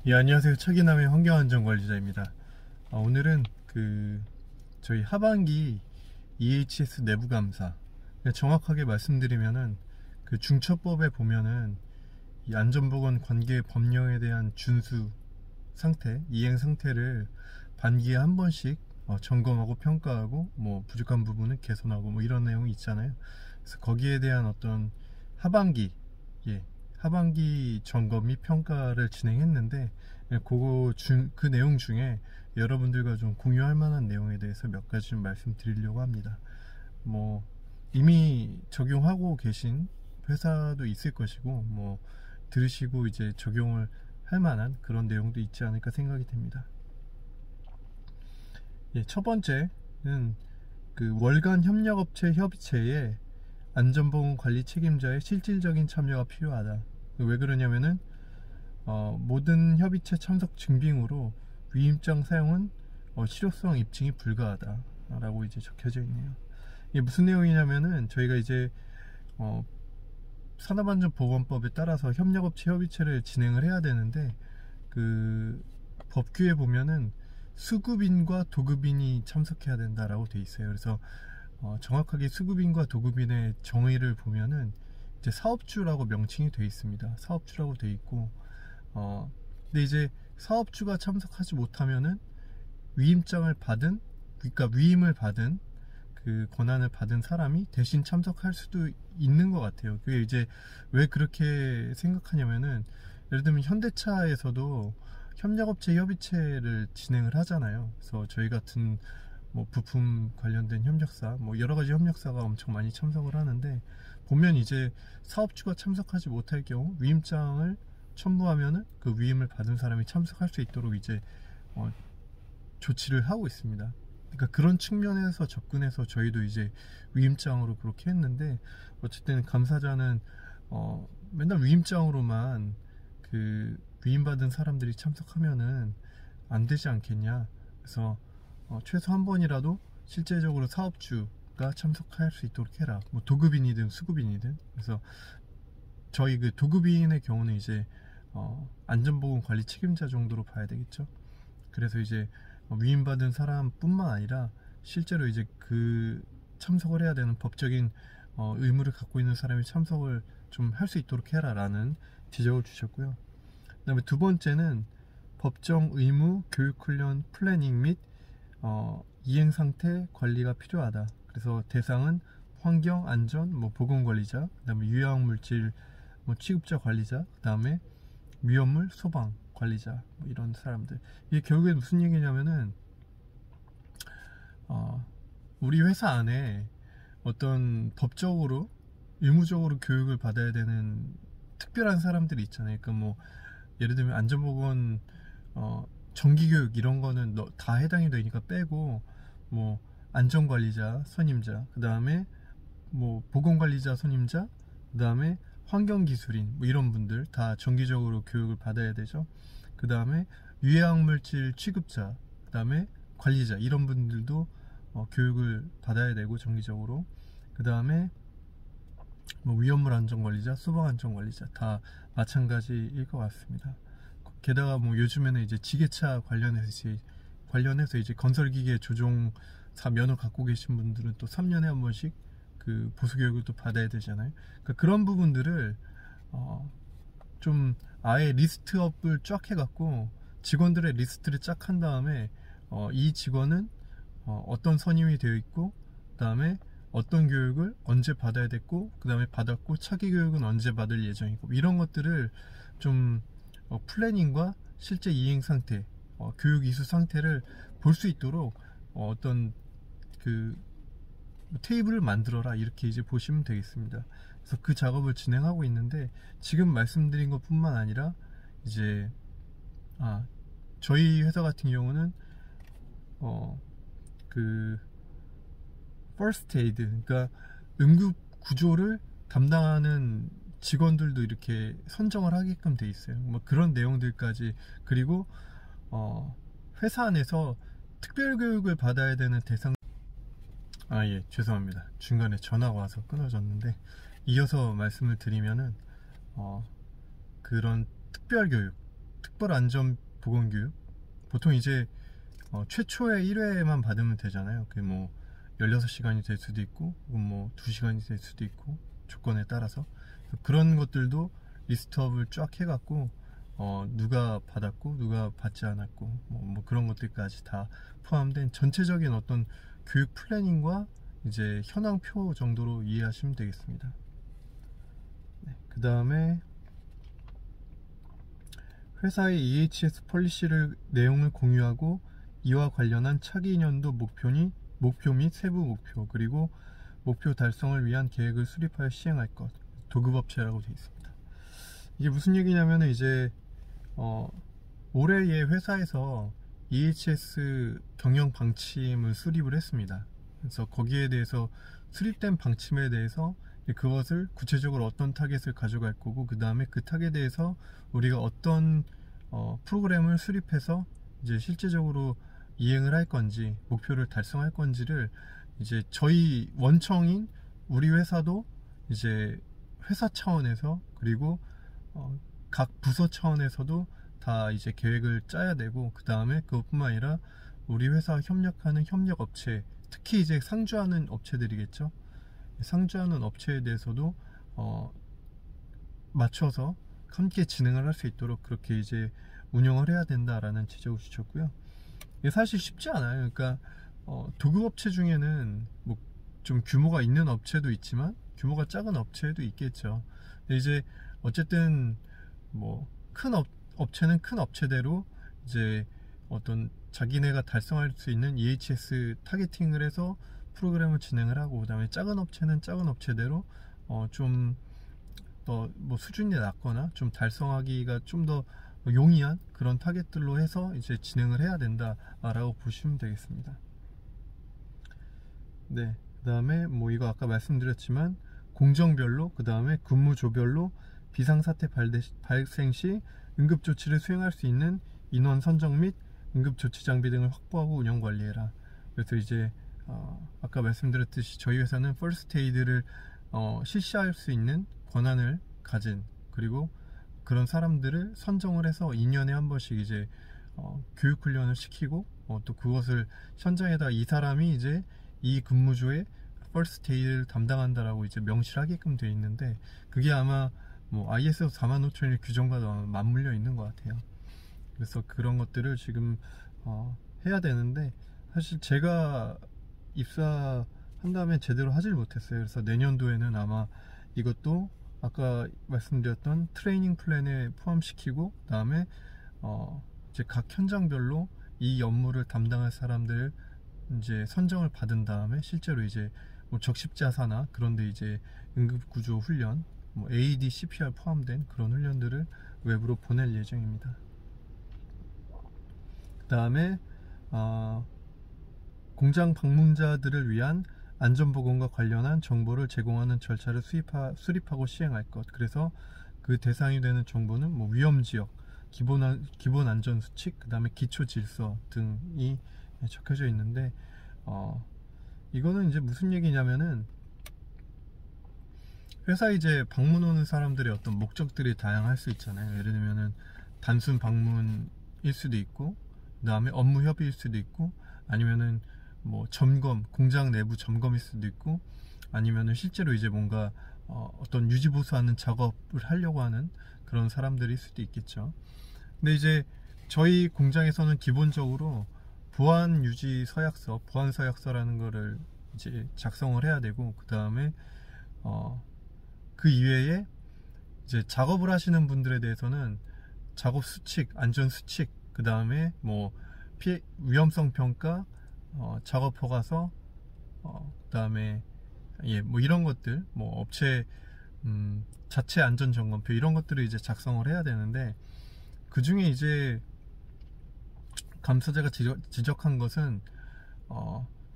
예, 안녕하세요. 차기남의 환경안전관리자입니다. 오늘은 저희 하반기 EHS 내부감사, 정확하게 말씀드리면은 중처법에 보면은 이 안전보건 관계 법령에 대한 준수 상태, 이행 상태를 반기에 한 번씩 점검하고 평가하고 뭐 부족한 부분은 개선하고 뭐 이런 내용이 있잖아요. 그래서 거기에 대한 어떤 하반기, 하반기 점검 및 평가를 진행했는데, 그 내용 중에 여러분들과 좀 공유할 만한 내용에 대해서 몇 가지 좀 말씀드리려고 합니다. 뭐 이미 적용하고 계신 회사도 있을 것이고, 뭐 들으시고 이제 적용을 할 만한 그런 내용도 있지 않을까 생각이 됩니다. 첫 번째는 월간 협력업체 협의체에 안전보건관리 책임자의 실질적인 참여가 필요하다. 왜 그러냐면은 모든 협의체 참석 증빙으로 위임장 사용은 실효성 입증이 불가하다 라고 이제 적혀져 있네요. 이게 무슨 내용이냐면은 저희가 이제 산업안전보건법에 따라서 협력업체 협의체를 진행을 해야 되는데, 법규에 보면은 수급인과 도급인이 참석해야 된다라고 돼 있어요. 그래서 정확하게 수급인과 도급인의 정의를 보면은 이제 사업주라고 명칭이 돼 있습니다. 사업주라고 돼 있고, 근데 이제 사업주가 참석하지 못하면은 위임장을 받은, 그러니까 위임을 받은 그 권한을 받은 사람이 대신 참석할 수도 있는 것 같아요. 그게 이제 왜 그렇게 생각하냐면은, 예를 들면 현대차에서도 협력업체 협의체를 진행을 하잖아요. 그래서 저희 같은 뭐 부품 관련된 협력사, 뭐 여러 가지 협력사가 엄청 많이 참석을 하는데, 보면 이제 사업주가 참석하지 못할 경우 위임장을 첨부하면은 그 위임을 받은 사람이 참석할 수 있도록 이제 조치를 하고 있습니다. 그러니까 그런 측면에서 접근해서 저희도 이제 위임장으로 그렇게 했는데, 어쨌든 감사자는 맨날 위임장으로만 위임받은 사람들이 참석하면은 안 되지 않겠냐. 그래서 최소 한 번이라도 실제적으로 사업주가 참석할 수 있도록 해라. 뭐 도급인이든 수급인이든. 그래서 저희 도급인의 경우는 이제 안전보건 관리 책임자 정도로 봐야 되겠죠. 그래서 이제 위임받은 사람뿐만 아니라 실제로 이제 참석을 해야 되는 법적인 의무를 갖고 있는 사람이 참석을 좀 할 수 있도록 해라 라는 지적을 주셨고요. 그 다음에 두 번째는 법정 의무 교육훈련 플래닝 및 이행상태 관리가 필요하다. 그래서 대상은 환경, 안전, 보건관리자, 그 다음에 유해물질 취급자 관리자, 그 다음에 위험물 소방 관리자, 이런 사람들. 이게 결국에 무슨 얘기냐면은 우리 회사 안에 어떤 법적으로 의무적으로 교육을 받아야 되는 특별한 사람들이 있잖아요. 그러니까 뭐 예를 들면 안전보건 정기교육 이런 거는 다 해당이 되니까 빼고, 뭐 안전관리자 선임자, 그 다음에 뭐 보건관리자 선임자, 그 다음에 환경기술인, 뭐 이런 분들 다 정기적으로 교육을 받아야 되죠. 그 다음에 유해물질 취급자, 그 다음에 관리자, 이런 분들도 교육을 받아야 되고 정기적으로. 그 다음에 뭐 위험물 안전관리자, 소방 안전관리자 다 마찬가지일 것 같습니다. 게다가 뭐 요즘에는 이제 지게차 관련해서 이제 건설기계 조종사 면허 갖고 계신 분들은 또 3년에 한 번씩 보수교육을 또 받아야 되잖아요. 그러니까 그런 부분들을 좀 아예 리스트업을 쫙 해갖고 직원들의 리스트를 쫙 한 다음에 이 직원은 어떤 선임이 되어 있고, 그 다음에 어떤 교육을 언제 받아야 됐고, 그 다음에 받았고 차기 교육은 언제 받을 예정이고, 이런 것들을 좀 플래닝과 실제 이행 상태, 교육 이수 상태를 볼 수 있도록 어떤 테이블을 만들어라, 이렇게 이제 보시면 되겠습니다. 그래서 그 작업을 진행하고 있는데, 지금 말씀드린 것 뿐만 아니라 이제 저희 회사 같은 경우는 퍼스트 에이드, 그러니까 응급 구조를 담당하는 직원들도 이렇게 선정을 하게끔 돼 있어요. 뭐 그런 내용들까지. 그리고 회사 안에서 특별교육을 받아야 되는 대상, 예, 죄송합니다. 중간에 전화가 와서 끊어졌는데, 이어서 말씀을 드리면은 그런 특별 안전 보건 교육, 보통 이제 최초의 1회만 받으면 되잖아요. 그게 뭐 16시간이 될 수도 있고 혹은 뭐 2시간이 될 수도 있고 조건에 따라서. 그런 것들도 리스트업을 쫙 해갖고 누가 받았고 누가 받지 않았고 뭐 그런 것들까지 다 포함된 전체적인 어떤 교육 플래닝과 이제 현황표 정도로 이해하시면 되겠습니다. 네, 그 다음에 회사의 EHS 폴리시를 내용을 공유하고 이와 관련한 차기 년도 목표 및 세부 목표, 그리고 목표 달성을 위한 계획을 수립하여 시행할 것. 도급업체라고 되어 있습니다. 이게 무슨 얘기냐면 이제 올해의 회사에서 EHS 경영 방침을 수립을 했습니다. 그래서 거기에 대해서 수립된 방침에 대해서 그것을 구체적으로 어떤 타겟을 가져갈 거고, 그 다음에 그 타겟에 대해서 우리가 어떤 프로그램을 수립해서 이제 실제적으로 이행을 할 건지, 목표를 달성할 건지를 이제 저희 원청인 우리 회사도 이제 회사 차원에서, 그리고 각 부서 차원에서도 다 이제 계획을 짜야 되고, 그 다음에 그것뿐만 아니라 우리 회사와 협력하는 협력업체, 특히 이제 상주하는 업체들이겠죠. 상주하는 업체에 대해서도 맞춰서 함께 진행을 할 수 있도록 그렇게 이제 운영을 해야 된다라는 지적을 주셨고요. 이게 사실 쉽지 않아요. 그러니까 도급업체 중에는 뭐 좀 규모가 있는 업체도 있지만 규모가 작은 업체도 있겠죠. 근데 이제 어쨌든 뭐 큰 업체는 큰 업체대로 이제 어떤 자기네가 달성할 수 있는 EHS 타겟팅을 해서 프로그램을 진행을 하고, 그 다음에 작은 업체는 작은 업체대로 좀 더 뭐 수준이 낮거나 좀 달성하기가 좀 더 용이한 그런 타겟들로 해서 이제 진행을 해야 된다라고 보시면 되겠습니다. 네, 그 다음에 뭐 이거 아까 말씀드렸지만 공정별로, 그 다음에 근무조별로 비상사태 발생 시 응급조치를 수행할 수 있는 인원 선정 및 응급조치 장비 등을 확보하고 운영관리해라. 그래서 이제 아까 말씀드렸듯이 저희 회사는 퍼스트에이드를 실시할 수 있는 권한을 가진, 그리고 그런 사람들을 선정을 해서 2년에 한 번씩 이제 교육훈련을 시키고 또 그것을 현장에다 이 사람이 이제 이 근무조에 퍼스트에이드를 담당한다라고 이제 명시를 하게끔 되어 있는데, 그게 아마 뭐 ISO 45001 규정과도 맞물려 있는 것 같아요. 그래서 그런 것들을 지금 해야 되는데, 사실 제가 입사한 다음에 제대로 하질 못했어요. 그래서 내년도에는 아마 이것도 아까 말씀드렸던 트레이닝 플랜에 포함시키고, 그 다음에 이제 각 현장별로 이 업무를 담당할 사람들 이제 선정을 받은 다음에 실제로 이제 뭐 적십자사나 그런데 이제 응급구조 훈련, 뭐 AED, CPR 포함된 그런 훈련들을 외부로 보낼 예정입니다. 그 다음에 공장 방문자들을 위한 안전보건과 관련한 정보를 제공하는 절차를 수립하고 시행할 것. 그래서 그 대상이 되는 정보는 뭐 위험지역, 기본 안전수칙, 그 다음에 기초질서 등이 적혀져 있는데, 이거는 이제 무슨 얘기냐면은 회사에 이제 방문 오는 사람들의 어떤 목적들이 다양할 수 있잖아요. 예를 들면은 단순 방문일 수도 있고, 그 다음에 업무 협의일 수도 있고, 아니면은 뭐 점검, 공장 내부 점검일 수도 있고, 아니면은 실제로 이제 뭔가 어떤 유지보수하는 작업을 하려고 하는 그런 사람들일 수도 있겠죠. 근데 이제 저희 공장에서는 기본적으로 보안 유지 서약서, 보안 서약서라는 거를 이제 작성을 해야 되고, 그 다음에 그 이외에 이제 작업을 하시는 분들에 대해서는 작업 수칙, 안전 수칙, 그 다음에 뭐 위험성 평가, 작업 허가서, 그 다음에 뭐 이런 것들, 뭐 업체 자체 안전 점검표, 이런 것들을 이제 작성을 해야 되는데, 그 중에 이제 감사자가 지적한 것은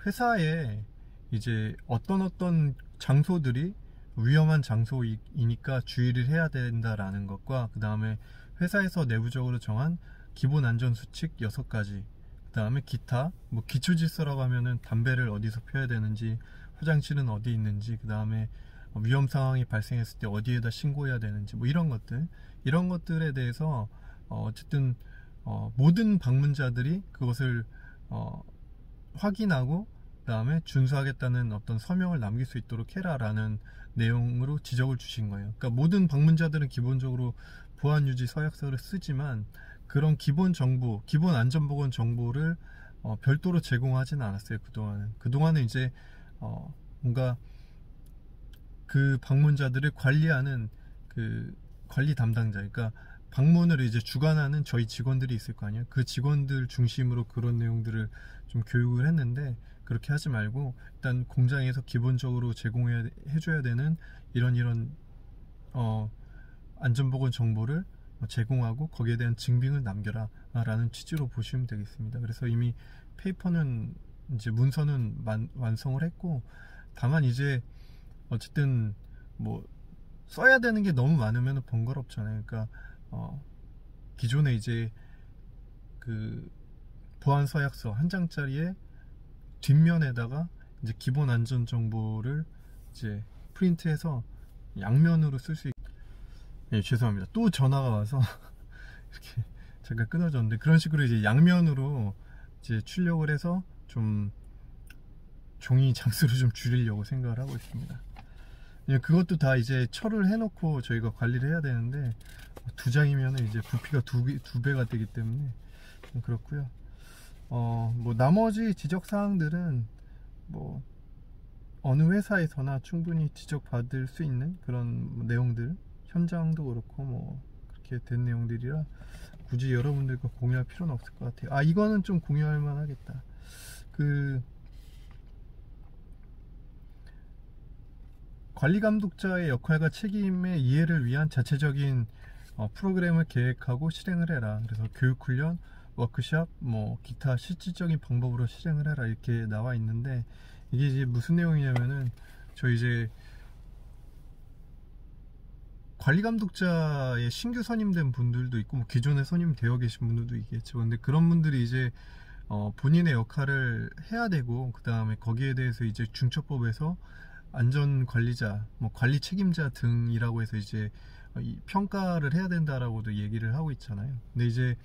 회사에 이제 어떤 장소들이 위험한 장소이니까 주의를 해야 된다라는 것과, 그 다음에 회사에서 내부적으로 정한 기본 안전 수칙 6가지, 그 다음에 기타 뭐 기초질서라고 하면은 담배를 어디서 펴야 되는지, 화장실은 어디 있는지, 그 다음에 위험 상황이 발생했을 때 어디에다 신고해야 되는지, 뭐 이런 것들에 대해서 어쨌든 모든 방문자들이 그것을 확인하고 그다음에 준수하겠다는 어떤 서명을 남길 수 있도록 해라라는 내용으로 지적을 주신 거예요. 그러니까 모든 방문자들은 기본적으로 보안유지 서약서를 쓰지만 그런 기본 정보, 기본 안전보건 정보를 별도로 제공하지는 않았어요. 그동안은 이제 뭔가 그 방문자들을 관리하는 그 관리 담당자, 그러니까 방문을 이제 주관하는 저희 직원들이 있을 거 아니에요. 그 직원들 중심으로 그런 내용들을 좀 교육을 했는데, 그렇게 하지 말고 일단 공장에서 기본적으로 제공해줘야 되는 이런 안전보건 정보를 제공하고 거기에 대한 증빙을 남겨라 라는 취지로 보시면 되겠습니다. 그래서 이미 페이퍼는 이제 문서는 완성을 했고, 다만 이제 어쨌든 뭐 써야 되는 게 너무 많으면 번거롭잖아요. 그러니까 기존에 이제 그 보안 서약서 한 장짜리에 뒷면에다가 이제 기본 안전 정보를 이제 프린트해서 양면으로 쓸 수 있... 예, 죄송합니다. 또 전화가 와서 이렇게 잠깐 끊어졌는데, 그런 식으로 이제 양면으로 이제 출력을 해서 좀 종이 장수를 좀 줄이려고 생각을 하고 있습니다. 그것도 다 이제 철을 해놓고 저희가 관리를 해야 되는데, 두 장이면 이제 부피가 두 배가 되기 때문에 좀 그렇고요. 뭐 나머지 지적사항들은 뭐 어느 회사에서나 충분히 지적받을 수 있는 그런 내용들, 현장도 그렇고 뭐 그렇게 된 내용들이라 굳이 여러분들과 공유할 필요는 없을 것 같아요. 이거는 좀 공유할 만 하겠다. 그 관리감독자의 역할과 책임의 이해를 위한 자체적인 프로그램을 계획하고 실행을 해라. 그래서 교육훈련, 워크샵, 뭐 기타 실질적인 방법으로 실행을 해라, 이렇게 나와 있는데, 이게 이제 무슨 내용이냐면은, 저 이제 관리감독자의 신규 선임된 분들도 있고, 뭐 기존에 선임되어 계신 분들도 있겠죠. 근데 그런 분들이 이제 본인의 역할을 해야 되고, 그 다음에 거기에 대해서 이제 중처법에서 안전관리자, 뭐 관리 책임자 등이라고 해서 이제 평가를 해야 된다라고도 얘기를 하고 있잖아요. 근데 이제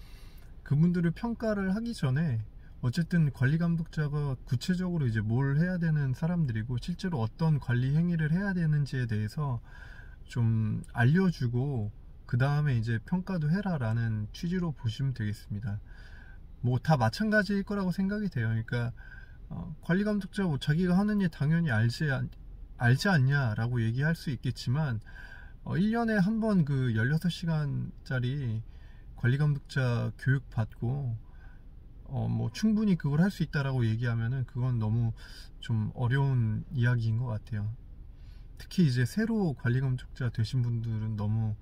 그분들을 평가를 하기 전에 어쨌든 관리감독자가 구체적으로 이제 뭘 해야 되는 사람들이고, 실제로 어떤 관리 행위를 해야 되는지에 대해서 좀 알려주고 그 다음에 이제 평가도 해라 라는 취지로 보시면 되겠습니다. 뭐 다 마찬가지일 거라고 생각이 돼요. 그러니까 관리감독자 뭐 자기가 하는 일 당연히 알지 않냐 라고 얘기할 수 있겠지만, 1년에 한 번 그 16시간짜리 관리감독자 교육 받고 뭐 충분히 그걸 할 수 있다라고 얘기하면은 그건 너무 좀 어려운 이야기인 것 같아요. 특히 이제 새로 관리감독자 되신 분들은 너무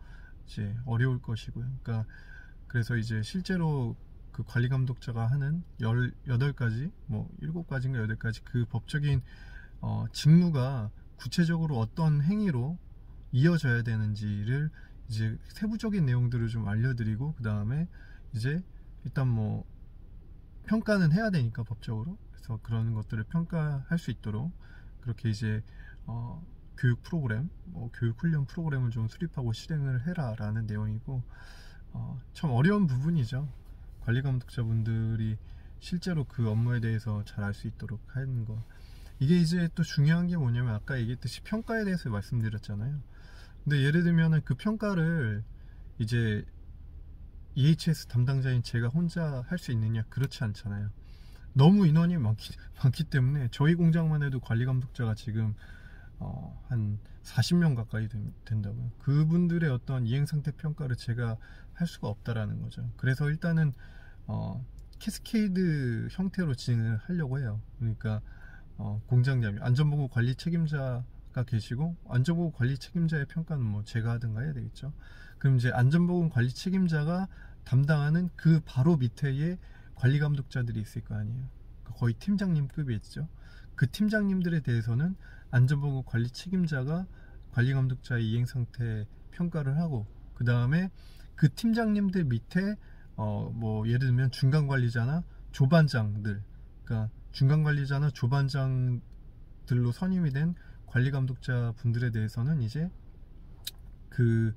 이제 어려울 것이고요. 그러니까 그래서 이제 실제로 그 관리감독자가 하는 18가지, 뭐 7가지인가 8가지 그 법적인 직무가 구체적으로 어떤 행위로 이어져야 되는지를 이제 세부적인 내용들을 좀 알려드리고, 그 다음에 이제 일단 뭐 평가는 해야 되니까 법적으로, 그래서 그런 것들을 평가할 수 있도록 그렇게 이제 교육 프로그램, 교육 훈련 프로그램을 좀 수립하고 실행을 해라 라는 내용이고, 참 어려운 부분이죠. 관리감독자분들이 실제로 그 업무에 대해서 잘 알 수 있도록 하는 거. 이게 이제 또 중요한 게 뭐냐면, 아까 얘기했듯이 평가에 대해서 말씀드렸잖아요. 근데 예를 들면은 그 평가를 이제 EHS 담당자인 제가 혼자 할 수 있느냐? 그렇지 않잖아요. 너무 인원이 많기 때문에 저희 공장만 해도 관리감독자가 지금 한 40명 가까이 된다고요. 그분들의 어떤 이행상태 평가를 제가 할 수가 없다라는 거죠. 그래서 일단은 캐스케이드 형태로 진행을 하려고 해요. 그러니까 공장장이 안전보건 관리 책임자가 계시고, 안전보건 관리 책임자의 평가는 뭐 제가 하든가 해야 되겠죠. 그럼 이제 안전보건 관리 책임자가 담당하는 그 바로 밑에에 관리감독자들이 있을 거 아니에요. 거의 팀장님급이겠죠. 그 팀장님들에 대해서는 안전보건 관리 책임자가 관리감독자의 이행상태 평가를 하고, 그 다음에 그 팀장님들 밑에 뭐 예를 들면 중간관리자나 조반장들, 그러니까 중간관리자나 조반장들로 선임이 된 관리감독자 분들에 대해서는 이제 그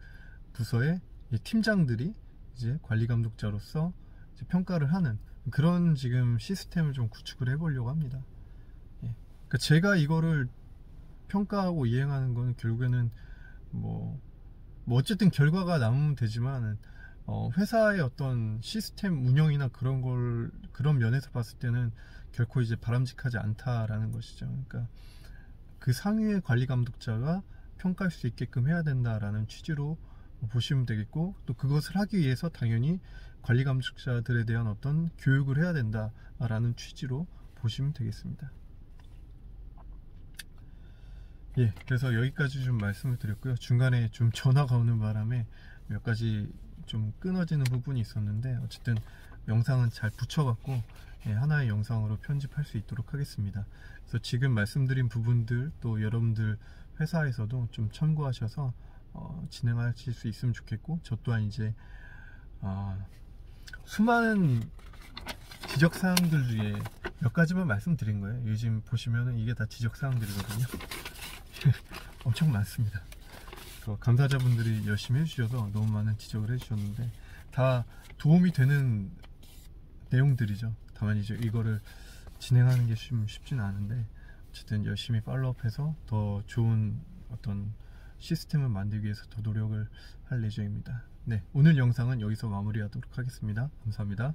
부서의 팀장들이 이제 관리 감독자로서 이제 평가를 하는 그런 지금 시스템을 좀 구축을 해보려고 합니다. 예. 그러니까 제가 이거를 평가하고 이행하는 거는 결국에는 뭐 어쨌든 결과가 남으면 되지만 회사의 어떤 시스템 운영이나 그런 면에서 봤을 때는 결코 이제 바람직하지 않다라는 것이죠. 그러니까 그 상위의 관리 감독자가 평가할 수 있게끔 해야 된다라는 취지로 보시면 되겠고, 또 그것을 하기 위해서 당연히 관리 감독자들에 대한 어떤 교육을 해야 된다라는 취지로 보시면 되겠습니다. 예, 그래서 여기까지 좀 말씀을 드렸고요. 중간에 좀 전화가 오는 바람에 몇 가지 좀 끊어지는 부분이 있었는데, 어쨌든 영상은 잘 붙여갖고 하나의 영상으로 편집할 수 있도록 하겠습니다. 그래서 지금 말씀드린 부분들, 또 여러분들 회사에서도 좀 참고하셔서 진행하실 수 있으면 좋겠고, 저 또한 이제 수많은 지적사항들 중에 몇 가지만 말씀드린 거예요. 요즘 보시면은 이게 다 지적사항들이거든요. 엄청 많습니다. 감사자분들이 열심히 해주셔서 너무 많은 지적을 해주셨는데 다 도움이 되는 내용들이죠. 다만 이제 이거를 진행하는 게 쉽지는 않은데, 어쨌든 열심히 팔로우업해서 더 좋은 어떤 시스템을 만들기 위해서 더 노력을 할 예정입니다. 네, 오늘 영상은 여기서 마무리하도록 하겠습니다. 감사합니다.